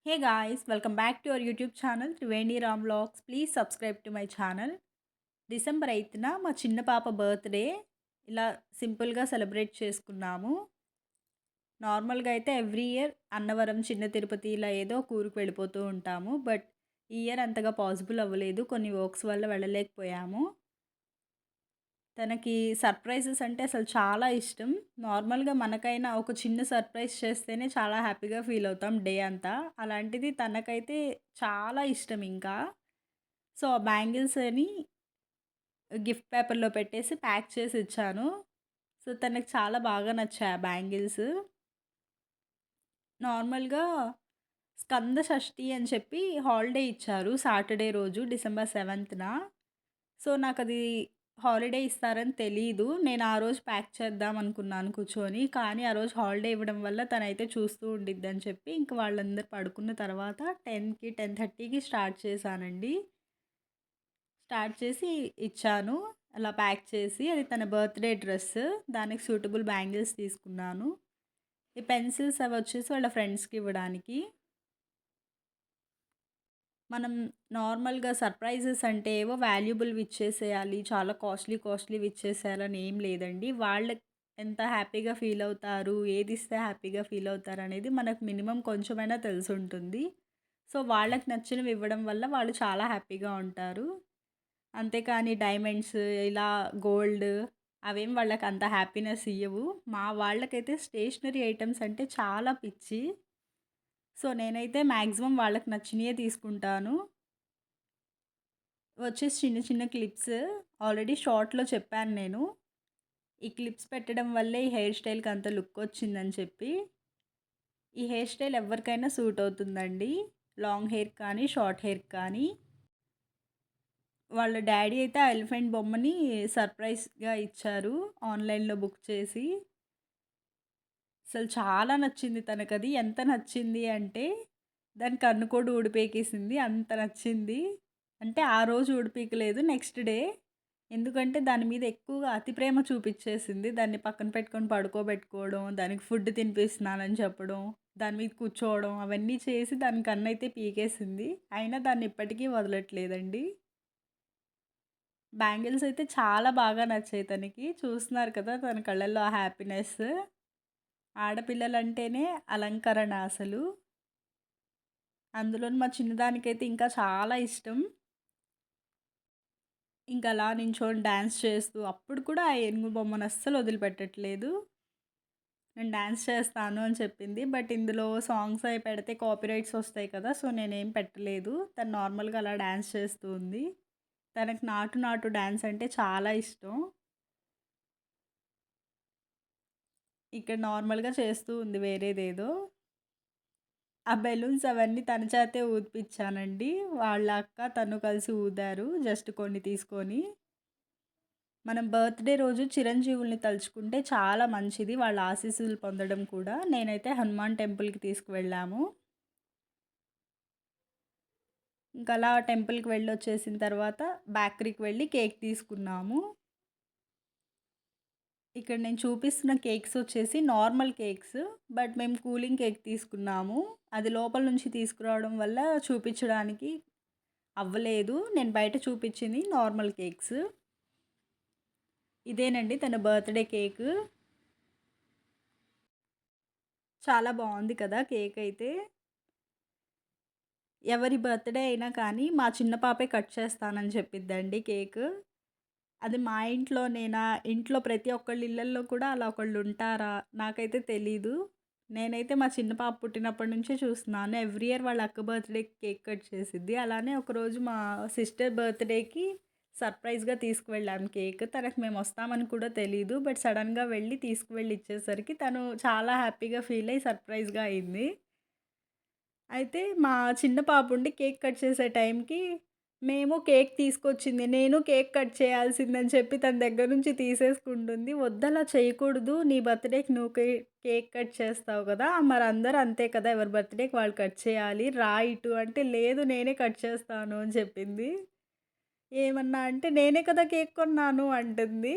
Hey guys, welcome back to our YouTube channel Triveni Ram Vlogs. Please subscribe to my channel. December 8న మా చిన్న పాప birthday ఇలా సింపుల్గా సెలబ్రేట్ చేసుకున్నాము. నార్మల్గా అయితే ఎవ్రీ ఇయర్ అన్నవరం, చిన్న తిరుపతి ఇలా ఏదో ఒక ఊరికి వెళ్ళిపోతూ ఉంటాము. బట్ ఈ ఇయర్ అంతగా పాసిబుల్ అవ్వలేదు, కొన్ని వర్క్స్ వల్ల వెళ్ళలేకపోయాము. తనకి సర్ప్రైజెస్ అంటే అసలు చాలా ఇష్టం. నార్మల్గా మనకైనా ఒక చిన్న సర్ప్రైజ్ చేస్తేనే చాలా హ్యాపీగా ఫీల్ అవుతాం డే అంతా. అలాంటిది తనకైతే చాలా ఇష్టం ఇంకా. సో ఆ బ్యాంగిల్స్ అని గిఫ్ట్ పేపర్లో పెట్టేసి ప్యాక్ చేసి ఇచ్చాను. సో తనకి చాలా బాగా నచ్చాయి ఆ బ్యాంగిల్స్. నార్మల్గా స్కంద షష్ఠి అని చెప్పి హాలిడే ఇచ్చారు సాటర్డే రోజు డిసెంబర్ 7న. సో నాకది హాలిడే ఇస్తారని తెలీదు. నేను ఆ రోజు ప్యాక్ చేద్దాం అనుకున్నాను కూర్చొని. కానీ ఆ రోజు హాలిడే ఇవ్వడం వల్ల తనైతే చూస్తూ ఉండిద్దని చెప్పి ఇంక వాళ్ళందరూ పడుకున్న తర్వాత 10కి 10:30కి స్టార్ట్ చేశానండి. స్టార్ట్ చేసి ఇచ్చాను. అలా ప్యాక్ చేసి అది తన బర్త్‌డే డ్రెస్. దానికి సూటబుల్ బ్యాంగిల్స్ తీసుకున్నాను. ఈ పెన్సిల్స్ అవి వచ్చేసి వాళ్ళ ఫ్రెండ్స్‌కి ఇవ్వడానికి. మనం నార్మల్‌గా సర్ప్రైజెస్ అంటే ఏవో వాల్యుబుల్‌వి ఇచ్చేసేయాలి, చాలా కాస్ట్‌లీవి ఇచ్చేసేయాలని ఏం లేదండి. వాళ్ళకి ఎంత హ్యాపీగా ఫీల్ అవుతారు, ఏది ఇస్తే హ్యాపీగా ఫీల్ అవుతారనేది మనకు మినిమమ్ కొంచెమైనా తెలిసుంటుంది. సో వాళ్ళకి నచ్చినవి ఇవ్వడం వల్ల వాళ్ళు చాలా హ్యాపీగా ఉంటారు. అంతేకానీ డైమండ్స్, ఇలా గోల్డ్ అవేం వాళ్ళకి అంత హ్యాపీనెస్ ఇయ్యవు. మా వాళ్ళకైతే స్టేషనరీ ఐటెమ్స్ అంటే చాలా పిచ్చి. సో నేనైతే మ్యాక్సిమం వాళ్ళకి నచ్చినయే తీసుకుంటాను. వచ్చేసి చిన్న చిన్న క్లిప్స్. ఆల్రెడీ షార్ట్‌లో చెప్పాను నేను. ఈ క్లిప్స్ పెట్టడం వల్లే ఈ హెయిర్ స్టైల్‌కి అంత లుక్ వచ్చిందని చెప్పి. ఈ హెయిర్ స్టైల్ ఎవరికైనా సూట్ అవుతుందండి. లాంగ్ హెయిర్ కానీ, షార్ట్ హెయిర్ కానీ. వాళ్ళ డ్యాడీ అయితే ఆ ఎలిఫెంట్ బొమ్మని సర్ప్రైజ్‌గా ఇచ్చారు ఆన్‌లైన్‌లో బుక్ చేసి. అసలు చాలా నచ్చింది తనకది. ఎంత నచ్చింది అంటే దాని కన్ను కూడా ఊడిపీకేసింది. అంత నచ్చింది. అంటే ఆ రోజు ఊడిపీకలేదు, నెక్స్ట్ డే. ఎందుకంటే దాని మీద ఎక్కువగా అతి ప్రేమ చూపిచ్చేసింది. దాన్ని పక్కన పెట్టుకొని పడుకోబెట్టుకోవడం, దానికి ఫుడ్ తినిపిస్తున్నానని చెప్పడం, దాని మీద కూర్చోవడం అవన్నీ చేసి దాని కన్నైతే పీకేసింది. అయినా దాన్ని ఇప్పటికీ వదలట్లేదండి. బ్యాంగిల్స్ అయితే చాలా బాగా నచ్చాయి తనకి. చూస్తున్నారు కదా తన కళ్ళల్లో ఆ హ్యాపీనెస్. ఆడపిల్లలంటేనే అలంకరణ అసలు. అందులోను మా చిన్నదానికైతే ఇంకా చాలా ఇష్టం. ఇంక అలా నించొని డాన్స్ చేస్తూ అప్పుడు కూడా ఆ ఏనుగు బొమ్మను అస్సలు వదిలిపెట్టట్లేదు. నేను డాన్స్ చేస్తాను అని చెప్పింది. బట్ ఇందులో సాంగ్స్ అవి పెడితే కాపీరైట్స్ వస్తాయి కదా! సో నేనేం పెట్టలేదు. తను నార్మల్‌గా అలా డాన్స్ చేస్తూ ఉంది. తనకి నాటు నాటు డాన్స్ అంటే చాలా ఇష్టం. ఇక్కడ నార్మల్‌గా చేస్తూ ఉంది వేరేదేదో. ఆ బెలూన్స్ అవన్నీ తన చేతే ఊదిపిచ్చానండి. వాళ్ళ అక్క, తను కలిసి ఊదారు జస్ట్ కొన్ని తీసుకొని. మనం బర్త్‌డే రోజు చిరంజీవుల్ని తలుచుకుంటే చాలా మంచిది. వాళ్ళ ఆశీస్సులు పొందడం కూడా. నేనైతే హనుమాన్ టెంపుల్‌కి తీసుకువెళ్ళాము. ఇంకలా టెంపుల్‌కి వెళ్ళొచ్చేసిన తర్వాత బేకరీకి వెళ్ళి కేక్ తీసుకున్నాము. ఇక్కడ నేను చూపిస్తున్న కేక్స్ వచ్చేసి నార్మల్ కేక్స్. బట్ మేము కూలింగ్ కేక్ తీసుకున్నాము. అది లోపల నుంచి తీసుకురావడం వల్ల చూపించడానికి అవ్వలేదు. నేను బయట చూపించింది నార్మల్ కేక్స్. ఇదేనండి తన బర్త్‌డే కేకు. చాలా బాగుంది కదా కేక్ అయితే. ఎవరి బర్త్‌డే అయినా కానీ మా చిన్న పాపే కట్ చేస్తానని చెప్పిద్దండి కేకు. అది మా ఇంట్లోనేనా, ఇంట్లో ప్రతి ఒక్కళ్ళ ఇళ్ళల్లో కూడా అలా ఒకళ్ళు ఉంటారా? నాకైతే తెలీదు. నేనైతే మా చిన్న పాప పుట్టినప్పటి నుంచే చూస్తున్నాను. ఎవ్రీ ఇయర్ వాళ్ళ అక్క బర్త్‌డేకి కేక్ కట్ చేసిద్ది. అలానే ఒకరోజు మా సిస్టర్ బర్త్‌డేకి సర్ప్రైజ్‌గా తీసుకువెళ్ళాం కేక్. తనకి మేము వస్తామని కూడా తెలీదు. బట్ సడెన్‌గా వెళ్ళి తీసుకువెళ్ళి ఇచ్చేసరికి తను చాలా హ్యాపీగా ఫీల్ అయ్యి సర్ప్రైజ్‌గా అయింది. అయితే మా చిన్న పాపుండి కేక్ కట్ చేసే టైంకి మేము కేక్ తీసుకొచ్చింది. నేను కేక్ కట్ చేయాల్సిందని చెప్పి తన దగ్గర నుంచి తీసేసుకుంటుంది. "వద్దలా చేయకూడదు. నీ బర్త్‌డేకి నువ్వు కేక్ కట్ చేస్తావు కదా! మరి అందరూ అంతే కదా! ఎవరి బర్త్‌డేకి వాళ్ళు కట్ చేయాలి. రా ఇటు" అంటే, "లేదు నేనే కట్ చేస్తాను" అని చెప్పింది. ఏమన్నా అంటే, "నేనే కదా కేక్ కొన్నాను" అంటుంది.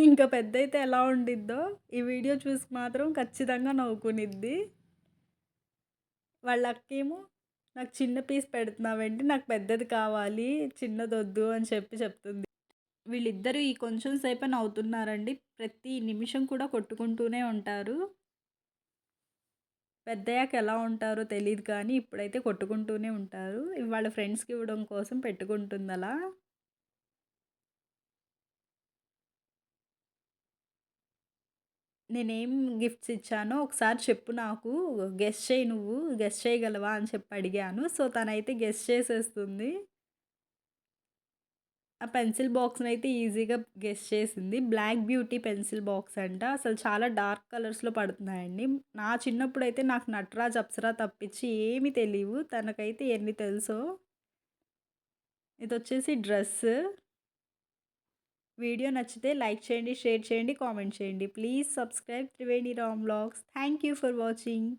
ఇంకా పెద్దయితే ఎలా ఉండిద్దో ఈ వీడియో చూసి మాత్రం ఖచ్చితంగా నవ్వుకునిద్ది. వాళ్ళ అక్కేమో నాకు చిన్న పీస్ పెడుతున్నావేంటి? నాకు పెద్దది కావాలి. చిన్నదొద్దు అని చెప్తుంది. వీళ్ళిద్దరూ ఈ కొంచెం సేపే నవ్వుతున్నారండి. ప్రతి నిమిషం కూడా కొట్టుకుంటూనే ఉంటారు. పెద్దయ్యాక ఎలా ఉంటారో తెలీదు కానీ, ఇప్పుడైతే కొట్టుకుంటూనే ఉంటారు. ఇవి వాళ్ళ ఫ్రెండ్స్‌కి ఇవ్వడం కోసం పెట్టుకుంటుందలా. నేనేం గిఫ్ట్స్ ఇచ్చానో ఒకసారి చెప్పు నాకు. గెస్ చెయి నువ్వు. గెస్ చేయగలవా అని చెప్పి అడిగాను. సో, తనైతే గెస్ చేసేస్తుంది. ఆ పెన్సిల్ బాక్స్‌నైతే ఈజీగా గెస్ చేసింది. బ్లాక్ బ్యూటీ పెన్సిల్ బాక్స్ అంట. అసలు చాలా డార్క్ కలర్స్‌లో పడుతున్నాయండి. నా చిన్నప్పుడైతే నాకు నటరాజ్, అప్సరా తప్పించి ఏమి తెలీవు. తనకైతే ఎన్ని తెలుసో. ఇదొచ్చేసి డ్రెస్. వీడియో నచ్చితే లైక్ చేయండి, షేర్ చేయండి, కామెంట్ చేయండి. Please subscribe Triveni Ram vlogs. Thank you for watching.